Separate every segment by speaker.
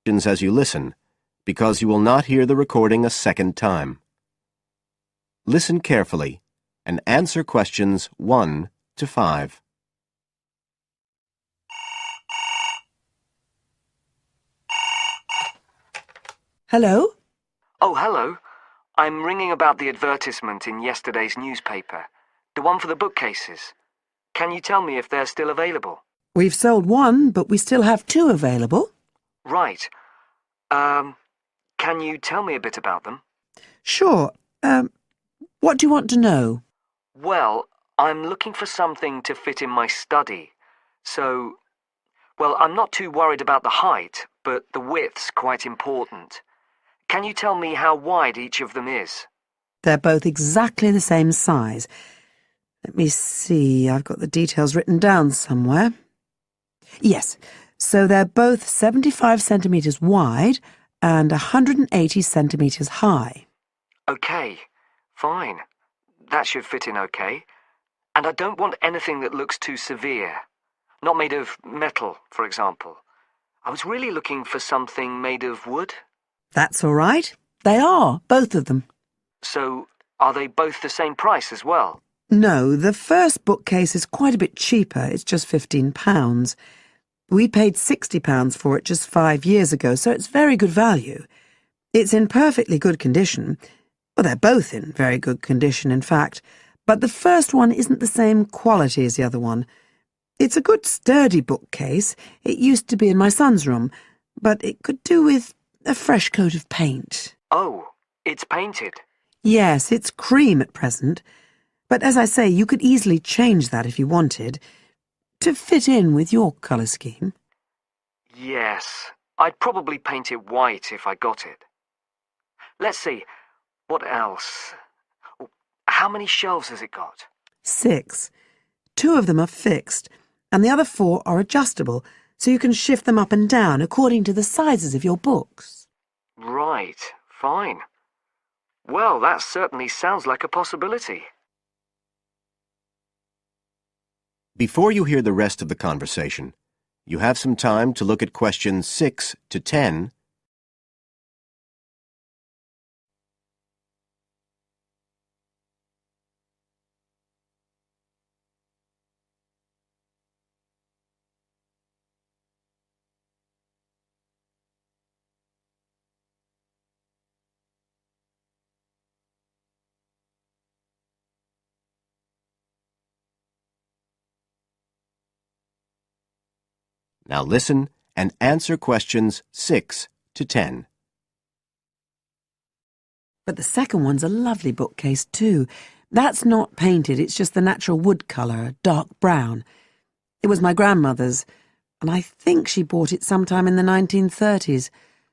Speaker 1: as you listen, because you will not hear the recording a second time. Listen carefully and answer questions 1 to 5.
Speaker 2: Hello?
Speaker 3: Oh, hello. I'm ringing about the advertisement in yesterday's newspaper. The one for the bookcases. Can you tell me if they're still available?
Speaker 2: We've sold one, but we still have two available.
Speaker 3: Right. Can you tell me a bit about them?
Speaker 2: Sure. What do you want to know?
Speaker 3: Well, I'm looking for something to fit in my study. I'm not too worried about the height, but the width's quite important. Can you tell me how wide each of them is?
Speaker 2: They're both exactly the same size. Let me see, I've got the details written down somewhere. Yes, so they're both 75 centimetres wide and 180 centimetres high.
Speaker 3: Okay, fine. That should fit in okay. And I don't want anything that looks too severe. Not made of metal, for example. I was really looking for something made of wood.
Speaker 2: That's all right. They are, both of them.
Speaker 3: So, are they both the same price as well?
Speaker 2: No, the first bookcase is quite a bit cheaper. It's just £15. We paid £60 for it just 5 years ago, so it's very good value. It's in perfectly good condition. Well, they're both in very good condition, in fact. But the first one isn't the same quality as the other one. It's a good, sturdy bookcase. It used to be in my son's room, but it could do with a fresh coat of paint.
Speaker 3: Oh, it's painted?
Speaker 2: Yes, it's cream at present. But as I say, you could easily change that if you wanted, to fit in with your colour scheme.
Speaker 3: Yes, I'd probably paint it white if I got it. Let's see, what else? How many shelves has it got?
Speaker 2: 6. 2 of them are fixed, and the other 4 are adjustable, so you can shift them up and down according to the sizes of your books.
Speaker 3: Right, fine. Well, that certainly sounds like a possibility.
Speaker 1: Before you hear the rest of the conversation, you have some time to look at questions 6 to 10. Now listen and answer questions 6 to 10.
Speaker 2: But the second one's a lovely bookcase too. That's not painted, it's just the natural wood colour, dark brown. It was my grandmother's, and I think she bought it sometime in the 1930s,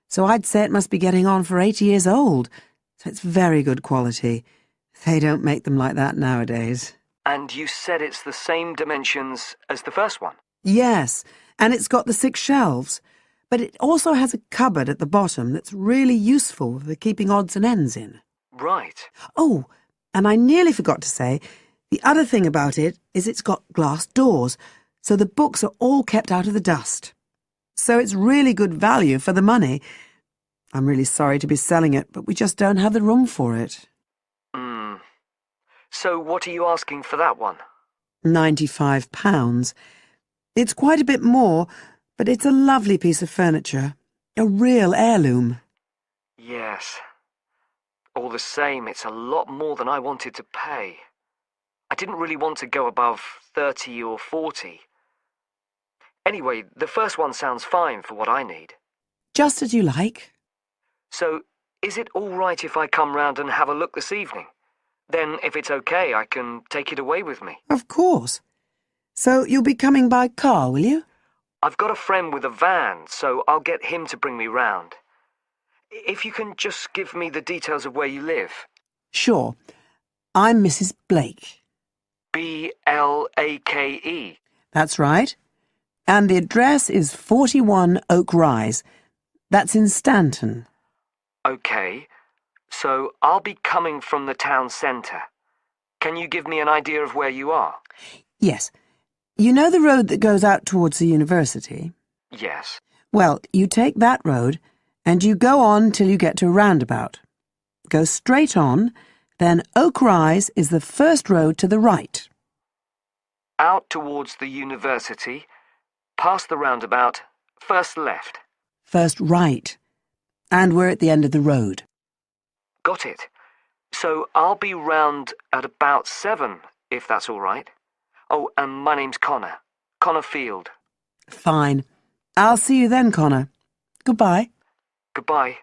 Speaker 2: so I'd say it must be getting on for 80 years old, so it's very good quality. They don't make them like that nowadays.
Speaker 3: And you said it's the same dimensions as the first one?
Speaker 2: Yes, and it's got the 6 shelves, but it also has a cupboard at the bottom that's really useful for keeping odds and ends in.
Speaker 3: Right.
Speaker 2: Oh, and I nearly forgot to say, the other thing about it is it's got glass doors, so the books are all kept out of the dust. So it's really good value for the money. I'm really sorry to be selling it, but we just don't have the room for it.
Speaker 3: So what are you asking for that one?
Speaker 2: £95. It's quite a bit more, but it's a lovely piece of furniture. A real heirloom.
Speaker 3: Yes. All the same, it's a lot more than I wanted to pay. I didn't really want to go above 30 or 40. Anyway, the first one sounds fine for what I need.
Speaker 2: Just as you like.
Speaker 3: So, is it all right if I come round and have a look this evening? Then, if it's okay, I can take it away with me.
Speaker 2: Of course. So you'll be coming by car, will you?
Speaker 3: I've got a friend with a van, so I'll get him to bring me round. If you can just give me the details of where you live.
Speaker 2: Sure. I'm Mrs. Blake.
Speaker 3: B-L-A-K-E.
Speaker 2: That's right. And the address is 41 Oak Rise. That's in Stanton.
Speaker 3: Okay. So I'll be coming from the town centre. Can you give me an idea of where you are?
Speaker 2: Yes. You know the road that goes out towards the university?
Speaker 3: Yes.
Speaker 2: Well, you take that road and you go on till you get to a roundabout. Go straight on, then Oak Rise is the first road to the right.
Speaker 3: Out towards the university, past the roundabout, first left.
Speaker 2: First right. And we're at the end of the road.
Speaker 3: Got it. So I'll be round at about 7, if that's all right. Oh, and my name's Connor. Connor Field.
Speaker 2: Fine. I'll see you then, Connor. Goodbye.
Speaker 3: Goodbye.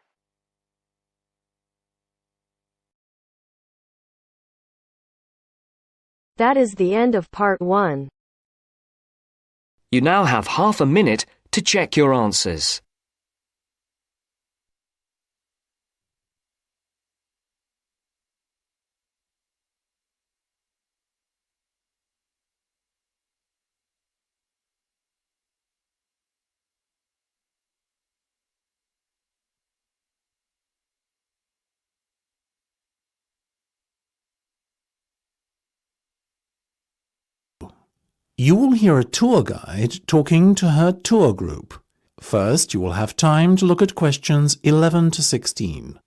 Speaker 4: That is the end of part 1.
Speaker 3: You now have half a minute to check your answers.
Speaker 5: You will hear a tour guide talking to her tour group. First, you will have time to look at questions 11 to 16.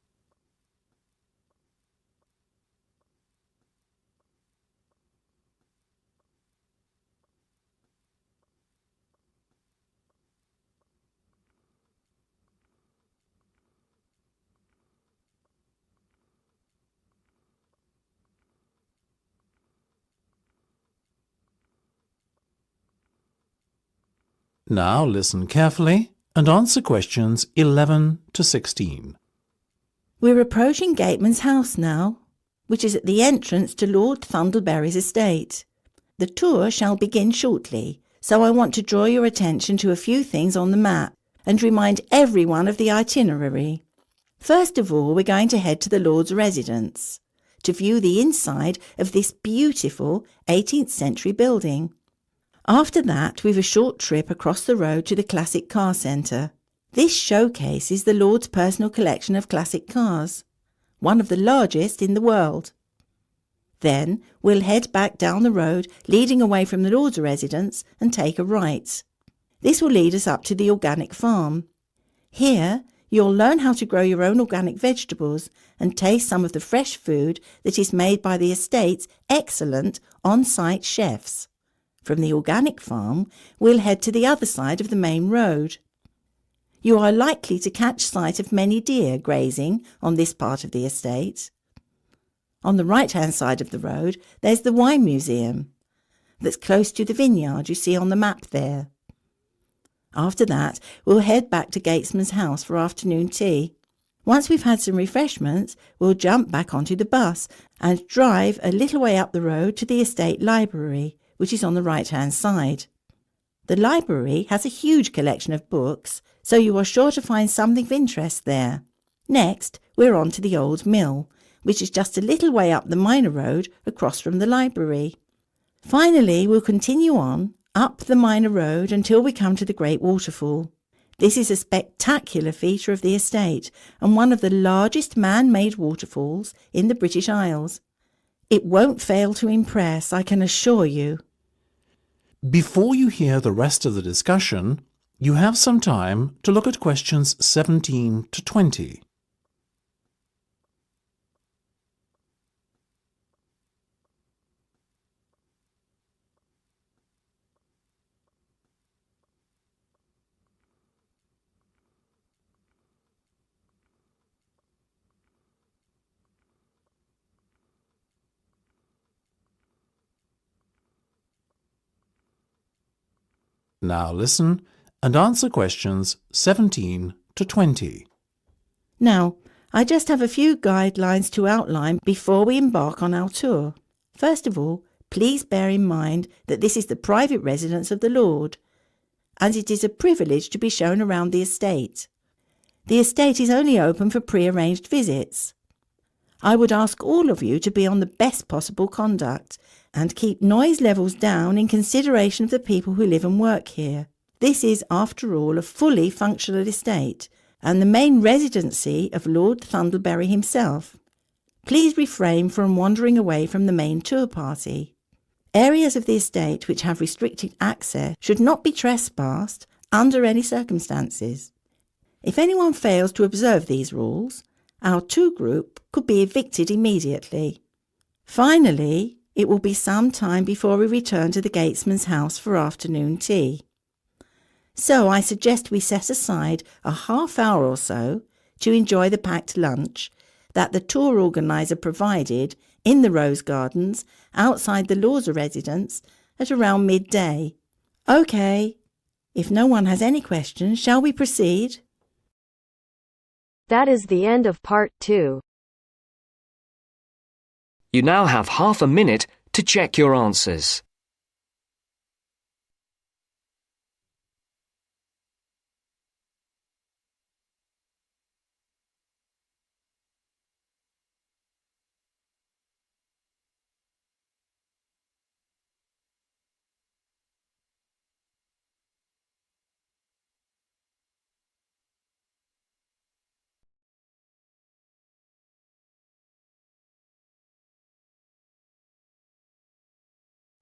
Speaker 5: Now listen carefully and answer questions 11 to 16.
Speaker 6: We're approaching Gateman's house now, which is at the entrance to Lord Thundleberry's estate. The tour shall begin shortly, so I want to draw your attention to a few things on the map and remind everyone of the itinerary. First of all, we're going to head to the Lord's residence to view the inside of this beautiful 18th century building. After that, we've a short trip across the road to the Classic Car Centre. This showcases the Lord's personal collection of classic cars, one of the largest in the world. Then we'll head back down the road leading away from the Lord's residence and take a right. This will lead us up to the organic farm. Here you'll learn how to grow your own organic vegetables and taste some of the fresh food that is made by the estate's excellent on-site chefs. From the organic farm, we'll head to the other side of the main road. You are likely to catch sight of many deer grazing on this part of the estate. On the right-hand side of the road, there's the wine museum that's close to the vineyard you see on the map there. After that, we'll head back to Gatesman's house for afternoon tea. Once we've had some refreshments, we'll jump back onto the bus and drive a little way up the road to the estate library, which is on the right-hand side. The library has a huge collection of books, so you are sure to find something of interest there. Next, we're on to the old mill, which is just a little way up the minor road across from the library. Finally, we'll continue on up the minor road until we come to the Great Waterfall. This is a spectacular feature of the estate and one of the largest man-made waterfalls in the British Isles. It won't fail to impress, I can assure you.
Speaker 5: Before you hear the rest of the discussion, you have some time to look at questions 17 to 20. Now listen and answer questions 17 to 20.
Speaker 6: Now, I just have a few guidelines to outline before we embark on our tour. First of all, please bear in mind that this is the private residence of the Lord, and it is a privilege to be shown around the estate. The estate is only open for pre-arranged visits. I would ask all of you to be on the best possible conduct and keep noise levels down in consideration of the people who live and work here. This is, after all, a fully functional estate and the main residency of Lord Thundleberry himself. Please refrain from wandering away from the main tour party. Areas of the estate which have restricted access should not be trespassed under any circumstances. If anyone fails to observe these rules, our tour group could be evicted immediately. Finally, it will be some time before we return to the Gatesman's house for afternoon tea. So I suggest we set aside a half hour or so to enjoy the packed lunch that the tour organiser provided in the Rose Gardens outside the Lawser residence at around midday. OK. If no one has any questions, shall we proceed?
Speaker 4: That is the end of part 2.
Speaker 3: You now have half a minute to check your answers.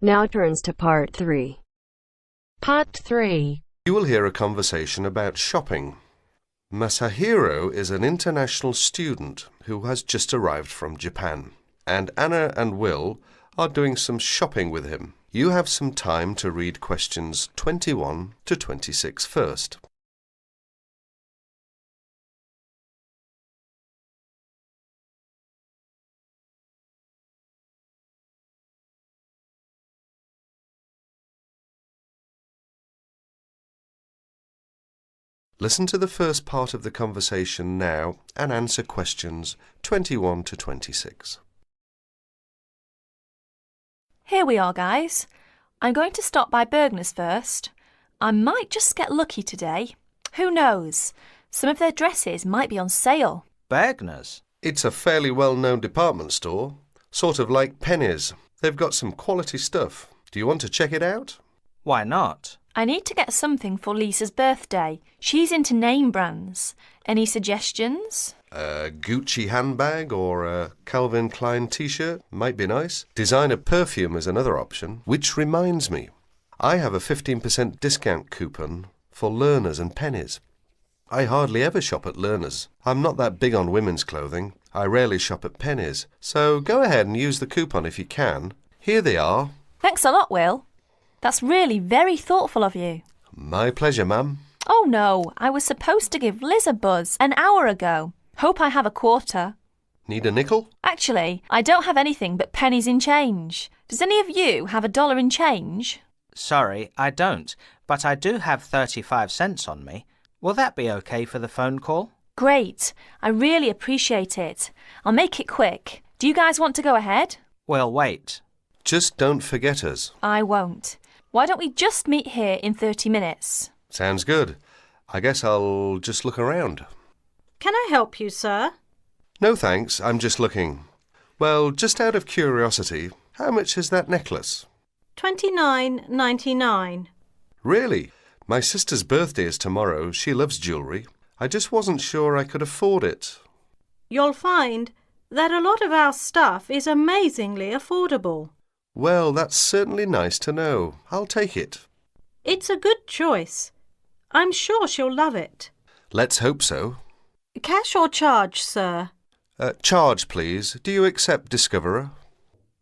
Speaker 4: Now turns to part 3. Part 3.
Speaker 7: You will hear a conversation about shopping. Masahiro is an international student who has just arrived from Japan, and Anna and Will are doing some shopping with him. You have some time to read questions 21 to 26 first. Listen to the first part of the conversation now and answer questions 21 to 26.
Speaker 8: Here we are, guys. I'm going to stop by Bergner's first. I might just get lucky today. Who knows? Some of their dresses might be on sale.
Speaker 9: Bergner's?
Speaker 7: It's a fairly well-known department store, sort of like Penny's. They've got some quality stuff. Do you want to check it out?
Speaker 9: Why not?
Speaker 8: I need to get something for Lisa's birthday. She's into name brands. Any suggestions?
Speaker 7: A Gucci handbag or a Calvin Klein t-shirt might be nice. Designer perfume is another option. Which reminds me, I have a 15% discount coupon for Learners and Pennies. I hardly ever shop at Learners. I'm not that big on women's clothing. I rarely shop at Pennies. So go ahead and use the coupon if you can. Here they are.
Speaker 8: Thanks a lot, Will. That's really very thoughtful of you.
Speaker 7: My pleasure, ma'am.
Speaker 8: Oh no, I was supposed to give Liz a buzz an hour ago. Hope I have a quarter.
Speaker 7: Need a nickel?
Speaker 8: Actually, I don't have anything but pennies in change. Does any of you have $1 in change?
Speaker 9: Sorry, I don't, but I do have 35 cents on me. Will that be okay for the phone call?
Speaker 8: Great. I really appreciate it. I'll make it quick. Do you guys want to go ahead?
Speaker 9: We'll wait.
Speaker 7: Just don't forget us.
Speaker 8: I won't. Why don't we just meet here in 30 minutes?
Speaker 7: Sounds good. I guess I'll just look around.
Speaker 10: Can I help you, sir?
Speaker 7: No thanks, I'm just looking. Well, just out of curiosity, how much is that necklace?
Speaker 10: $29.99.
Speaker 7: Really? My sister's birthday is tomorrow. She loves jewellery. I just wasn't sure I could afford it.
Speaker 10: You'll find that a lot of our stuff is amazingly affordable.
Speaker 7: Well, that's certainly nice to know. I'll take it.
Speaker 10: It's a good choice. I'm sure she'll love it.
Speaker 7: Let's hope so.
Speaker 10: Cash or charge, sir?
Speaker 7: Charge, please. Do you accept Discoverer?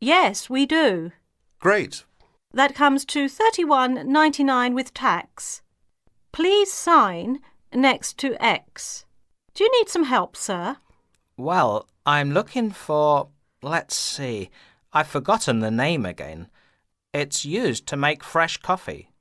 Speaker 10: Yes, we do.
Speaker 7: Great.
Speaker 10: That comes to $31.99 with tax. Please sign next to X. Do you need some help, sir?
Speaker 9: Well, I'm looking for... let's see. I've forgotten the name again. It's used to make fresh coffee.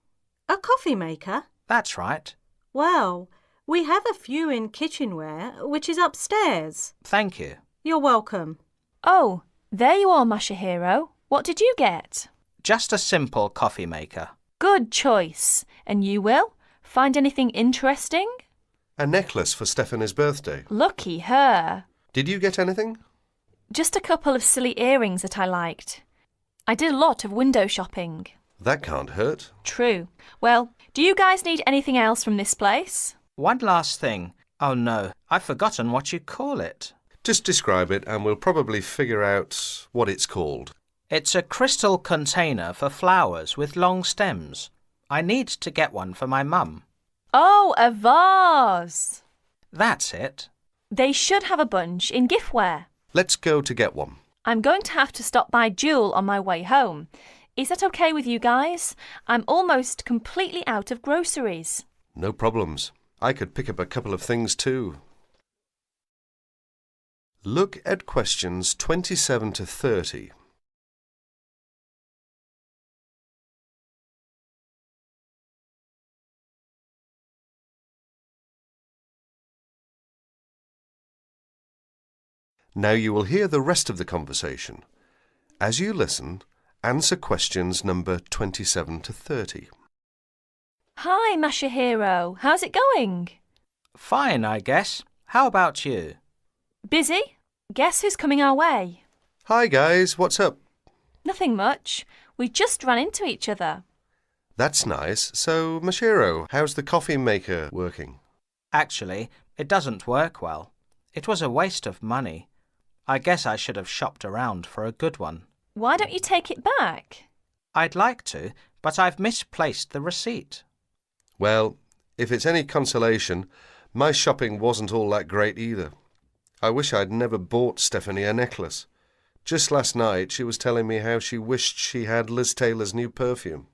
Speaker 10: A coffee maker?
Speaker 9: That's right.
Speaker 10: Well, we have a few in kitchenware, which is upstairs.
Speaker 9: Thank you.
Speaker 10: You're welcome.
Speaker 8: Oh, there you are, Masahiro. What did you get?
Speaker 9: Just a simple coffee maker.
Speaker 8: Good choice. And you, Will? Find anything interesting?
Speaker 7: A necklace for Stephanie's birthday.
Speaker 8: Lucky her.
Speaker 7: Did you get anything?
Speaker 8: Just a couple of silly earrings that I liked. I did a lot of window shopping.
Speaker 7: That can't hurt.
Speaker 8: True. Well, do you guys need anything else from this place?
Speaker 9: One last thing. Oh no, I've forgotten what you call it.
Speaker 7: Just describe it and we'll probably figure out what it's called.
Speaker 9: It's a crystal container for flowers with long stems. I need to get one for my mum.
Speaker 8: Oh, a vase.
Speaker 9: That's it.
Speaker 8: They should have a bunch in giftware.
Speaker 7: Let's go to get one.
Speaker 8: I'm going to have to stop by Jewel on my way home. Is that okay with you guys? I'm almost completely out of groceries.
Speaker 7: No problems. I could pick up a couple of things too. Look at questions 27 to 30. Now you will hear the rest of the conversation. As you listen, answer questions number 27 to 30.
Speaker 8: Hi, Masahiro. How's it going?
Speaker 9: Fine, I guess. How about you?
Speaker 8: Busy? Guess who's coming our way?
Speaker 7: Hi guys, what's up?
Speaker 8: Nothing much. We just ran into each other.
Speaker 7: That's nice. So, Mashiro, how's the coffee maker working?
Speaker 9: Actually, it doesn't work well. It was a waste of money. I guess I should have shopped around for a good one.
Speaker 8: Why don't you take it back?
Speaker 9: I'd like to, but I've misplaced the receipt.
Speaker 7: Well, if it's any consolation, my shopping wasn't all that great either. I wish I'd never bought Stephanie a necklace. Just last night she was telling me how she wished she had Liz Taylor's new perfume.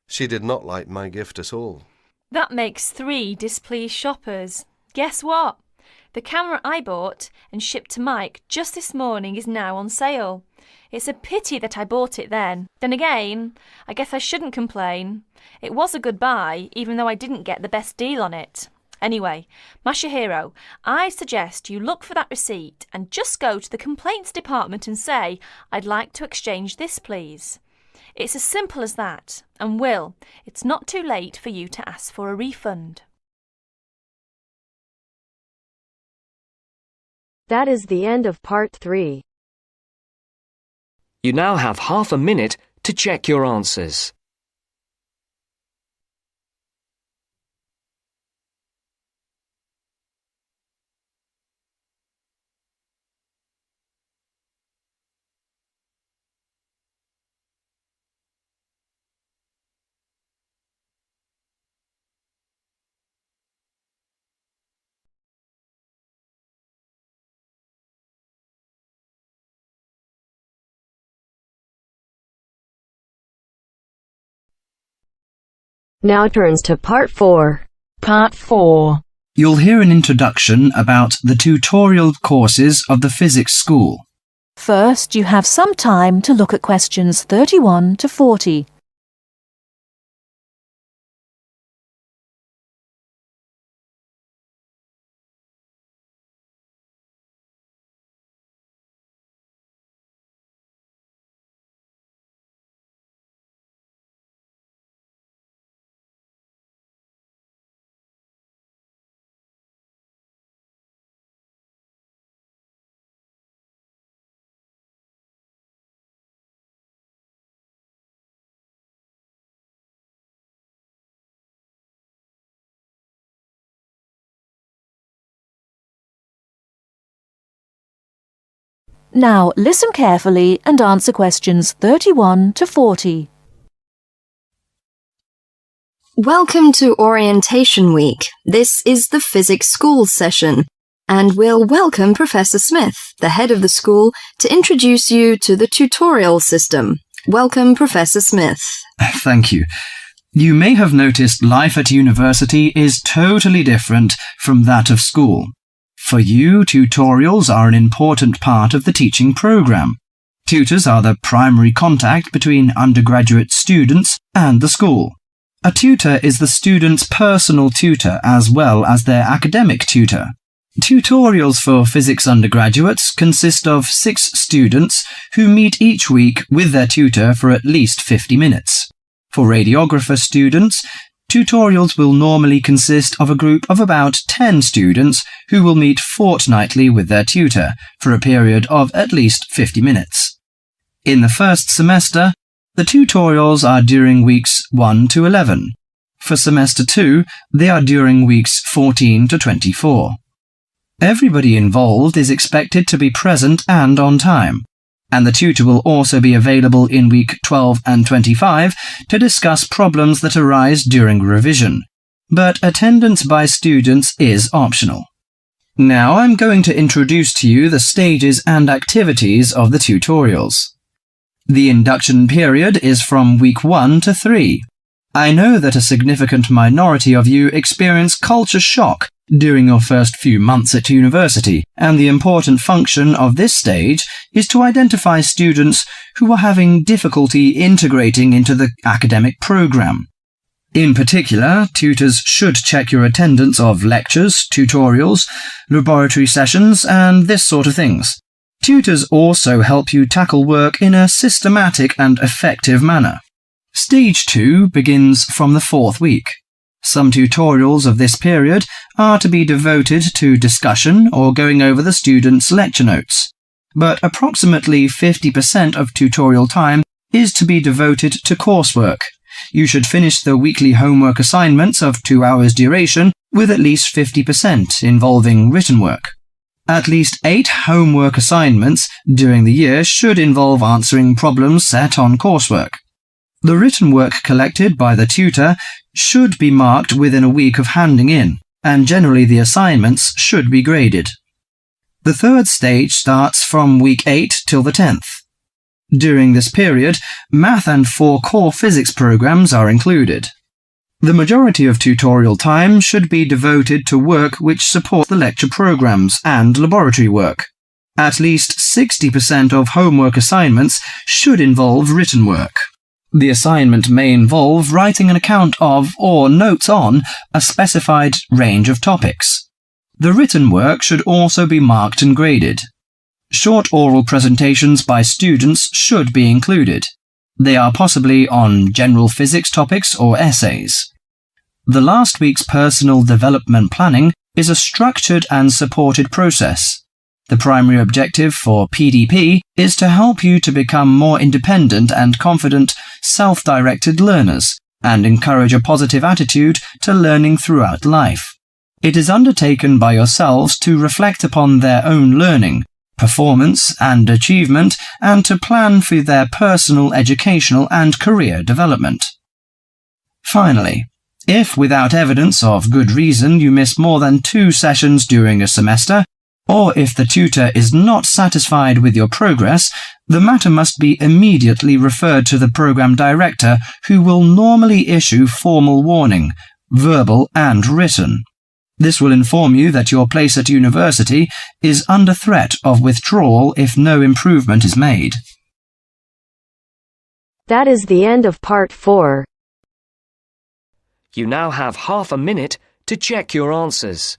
Speaker 7: She did not like my gift at all.
Speaker 8: That makes 3 displeased shoppers. Guess what? The camera I bought and shipped to Mike just this morning is now on sale. It's a pity that I bought it then. Then again, I guess I shouldn't complain. It was a good buy, even though I didn't get the best deal on it. Anyway, Masahiro, I suggest you look for that receipt and just go to the complaints department and say, I'd like to exchange this, please. It's as simple as that. And Will, it's not too late for you to ask for a refund.
Speaker 4: That is the end of part 3.
Speaker 3: You now have half a minute to check your answers.
Speaker 4: Now turns to part 4.
Speaker 11: Part 4. You'll hear an introduction about the tutorial courses of the physics school.
Speaker 12: First, you have some time to look at questions 31 to 40. Now listen carefully and answer questions 31 to 40.
Speaker 13: Welcome to Orientation Week. This is the physics school session, and we'll welcome Professor Smith, the head of the school, to introduce you to the tutorial system. Welcome, Professor Smith.
Speaker 11: Thank you. You may have noticed life at university is totally different from that of school. For you, tutorials are an important part of the teaching program. Tutors are the primary contact between undergraduate students and the school. A tutor is the student's personal tutor as well as their academic tutor. Tutorials for physics undergraduates consist of 6 students who meet each week with their tutor for at least 50 minutes. For radiographer students, tutorials will normally consist of a group of about 10 students who will meet fortnightly with their tutor for a period of at least 50 minutes. In the first semester, the tutorials are during weeks 1 to 11. For semester 2, they are during weeks 14 to 24. Everybody involved is expected to be present and on time, and the tutor will also be available in week 12 and 25 to discuss problems that arise during revision. but attendance by students is optional. Now I'm going to introduce to you the stages and activities of the tutorials. The induction period is from week 1 to 3. I know that a significant minority of you experience culture shock during your first few months at university, and the important function of this stage is to identify students who are having difficulty integrating into the academic program. In particular, tutors should check your attendance of lectures, tutorials, laboratory sessions, and this sort of things. Tutors also help you tackle work in a systematic and effective manner. Stage 2 begins from the 4th week. Some tutorials of this period are to be devoted to discussion or going over the students' lecture notes, but approximately 50% of tutorial time is to be devoted to coursework. You should finish the weekly homework assignments of 2 hours duration with at least 50% involving written work. At least 8 homework assignments during the year should involve answering problems set on coursework. The written work collected by the tutor should be marked within a week of handing in, and generally the assignments should be graded. The 3rd stage starts from week 8 till the 10th. During this period, math and 4 core physics programs are included. The majority of tutorial time should be devoted to work which support the lecture programs and laboratory work. At least 60% of homework assignments should involve written work. The assignment may involve writing an account of or notes on a specified range of topics. The written work should also be marked and graded. Short oral presentations by students should be included. They are possibly on general physics topics or essays. The last week's personal development planning is a structured and supported process. The primary objective for PDP is to help you to become more independent and confident, self-directed learners and encourage a positive attitude to learning throughout life. It is undertaken by yourselves to reflect upon their own learning, performance and achievement, and to plan for their personal, educational and career development. Finally, if without evidence of good reason you miss more than 2 sessions during a semester, or if the tutor is not satisfied with your progress, the matter must be immediately referred to the program director, who will normally issue formal warning, verbal and written. This will inform you that your place at university is under threat of withdrawal if no improvement is made.
Speaker 4: That is the end of part 4.
Speaker 3: You now have half a minute to check your answers.